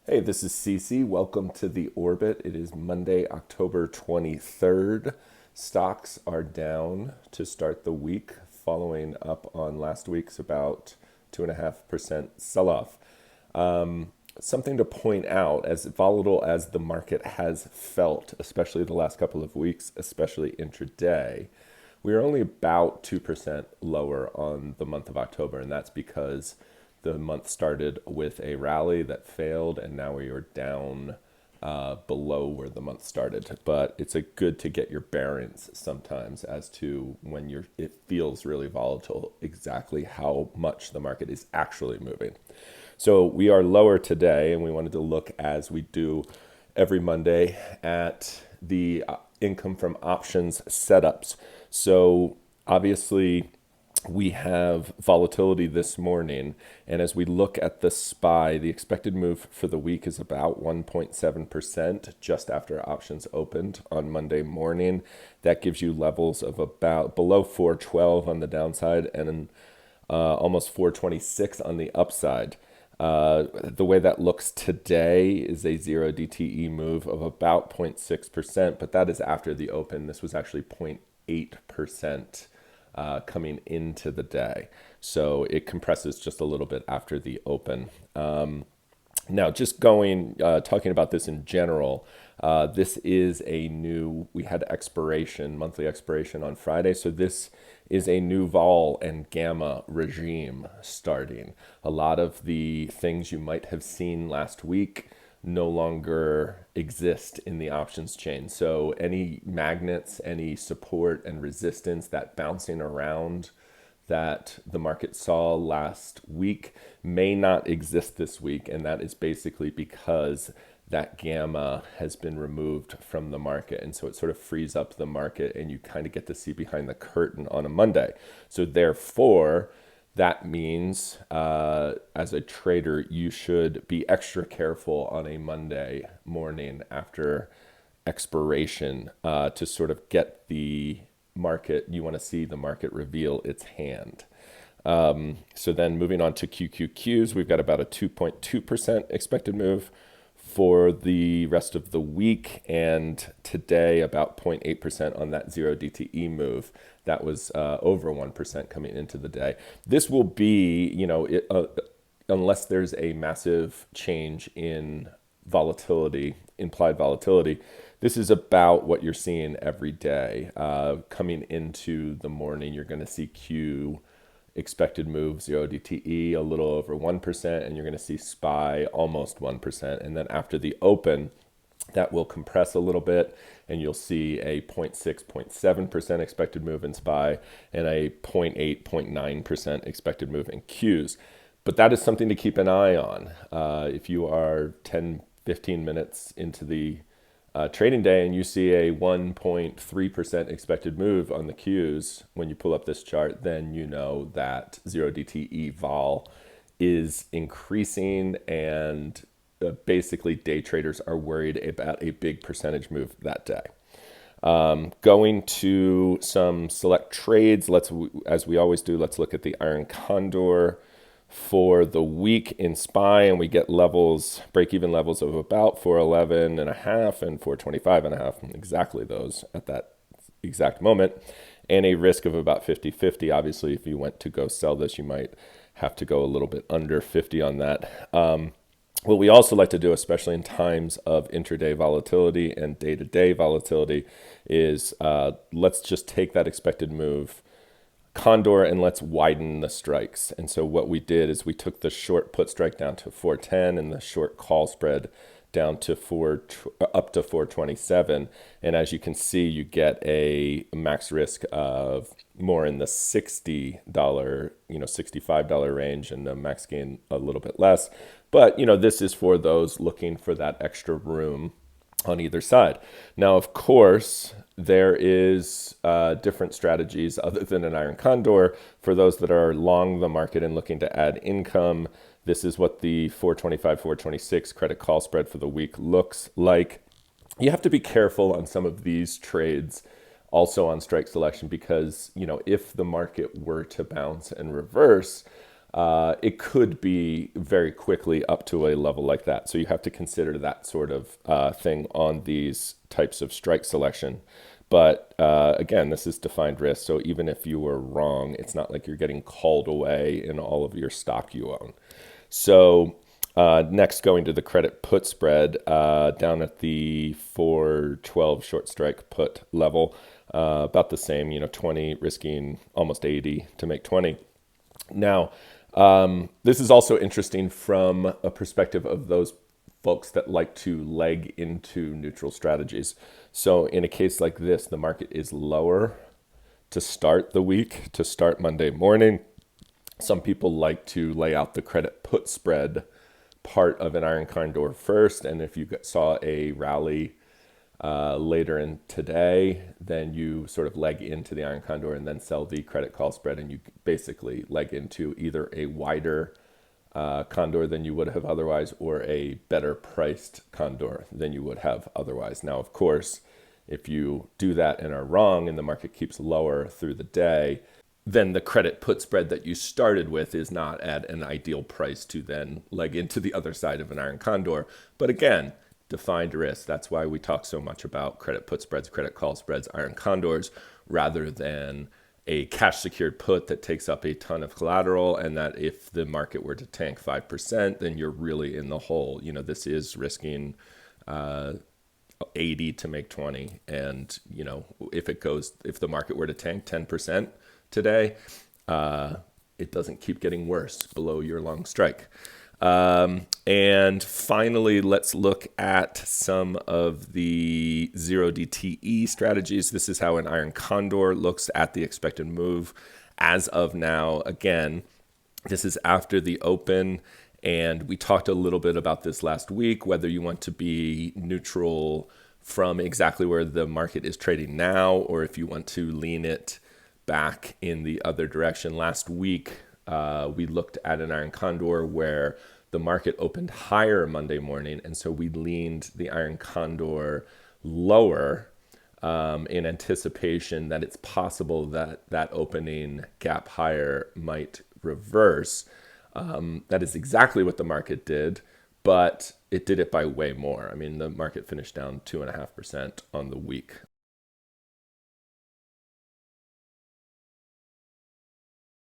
Hey, this is Cece. Welcome to the Orbit. It is Monday, October 23rd. Stocks are down to start the week, following up on last week's about 2.5% sell off. Something to point out, as volatile as the market has felt, especially the last couple of weeks, especially intraday, we are only about 2% lower on the month of October, and that's because the month started with a rally that failed, and now we are down below where the month started. But it's good to get your bearings sometimes as to when it feels really volatile, exactly how much the market is actually moving. So we are lower today, and we wanted to look, as we do every Monday, at the income from options setups. So obviously, we have volatility this morning, and as we look at the SPY, the expected move for the week is about 1.7% just after options opened on Monday morning. That gives you levels of about below 412 on the downside and almost 426 on the upside. The way that looks today is a 0 DTE move of about 0.6%, but that is after the open. This was actually 0.8%. Coming into the day. So it compresses just a little bit after the open. Now, just talking about this in general, this is we had monthly expiration on Friday. So this is a new vol and gamma regime starting. A lot of the things you might have seen last week no longer exist in the options chain. So any magnets, any support and resistance, that bouncing around that the market saw last week may not exist this week. And that is basically because that gamma has been removed from the market. And so it sort of frees up the market, and you kind of get to see behind the curtain on a Monday. So therefore, that means as a trader, you should be extra careful on a Monday morning after expiration to sort of get the market. You want to see the market reveal its hand. So then moving on to QQQs, we've got about a 2.2% expected move for the rest of the week, and today about 0.8% on that 0 DTE move. That was over 1% coming into the day. This will be, unless there's a massive change in volatility, implied volatility, this is about what you're seeing every day. Coming into the morning, you're going to see Q expected move 0 DTE a little over 1%, and you're going to see SPY almost 1%. And then after the open, that will compress a little bit, and you'll see a 0.6, 0.7% expected move in SPY and a 0.8, 0.9% expected move in Qs. But that is something to keep an eye on. If you are 10, 15 minutes into the trading day and you see a 1.3% expected move on the Qs when you pull up this chart, then you know that 0 DTE vol is increasing, and basically day traders are worried about a big percentage move that day. Going to some select trades, as we always do, let's look at the Iron Condor for the week in SPY, and we get break-even levels of about 411 and a half and 425 and a half, exactly those at that exact moment, and a risk of about 50-50. Obviously, if you went to go sell this, you might have to go a little bit under 50 on that. What we also like to do, especially in times of intraday volatility and day-to-day volatility, is let's just take that expected move Condor and let's widen the strikes. And so what we did is we took the short put strike down to 410 and the short call spread down to up to 427. And as you can see, you get a max risk of more in the $60, $65 range, and the max gain a little bit less. But, this is for those looking for that extra room on either side. Now, of course, there is different strategies other than an Iron Condor for those that are long the market and looking to add income. This is what the 425, 426 credit call spread for the week looks like. You have to be careful on some of these trades, also on strike selection, because if the market were to bounce and reverse, it could be very quickly up to a level like that. So you have to consider that sort of thing on these types of strike selection. But again, this is defined risk. So even if you were wrong, it's not like you're getting called away in all of your stock you own. So next, going to the credit put spread down at the 412 short strike put level, about the same, 20 risking almost 80 to make 20. Now, this is also interesting from a perspective of those folks that like to leg into neutral strategies. So in a case like this, the market is lower to start the week, to start Monday morning. Some people like to lay out the credit put spread part of an iron condor first. And if you saw a rally later in today, then you sort of leg into the iron condor and then sell the credit call spread, and you basically leg into either a wider condor than you would have otherwise, or a better priced condor than you would have otherwise. Now, of course, if you do that and are wrong and the market keeps lower through the day, then the credit put spread that you started with is not at an ideal price to then leg into the other side of an iron condor. But again, defined risk. That's why we talk so much about credit put spreads, credit call spreads, iron condors, rather than a cash secured put that takes up a ton of collateral, and that if the market were to tank 5%, then you're really in the hole. This is risking 80 to make 20. And, if the market were to tank 10% today, it doesn't keep getting worse below your long strike. And finally, let's look at some of the 0DTE strategies. This is how an iron condor looks at the expected move as of now. Again, this is after the open, and we talked a little bit about this last week, whether you want to be neutral from exactly where the market is trading now, or if you want to lean it back in the other direction. Last week, we looked at an iron condor where the market opened higher Monday morning, and so we leaned the iron condor lower in anticipation that it's possible that that opening gap higher might reverse. That is exactly what the market did, but it did it by way more. I mean, the market finished down 2.5% on the week.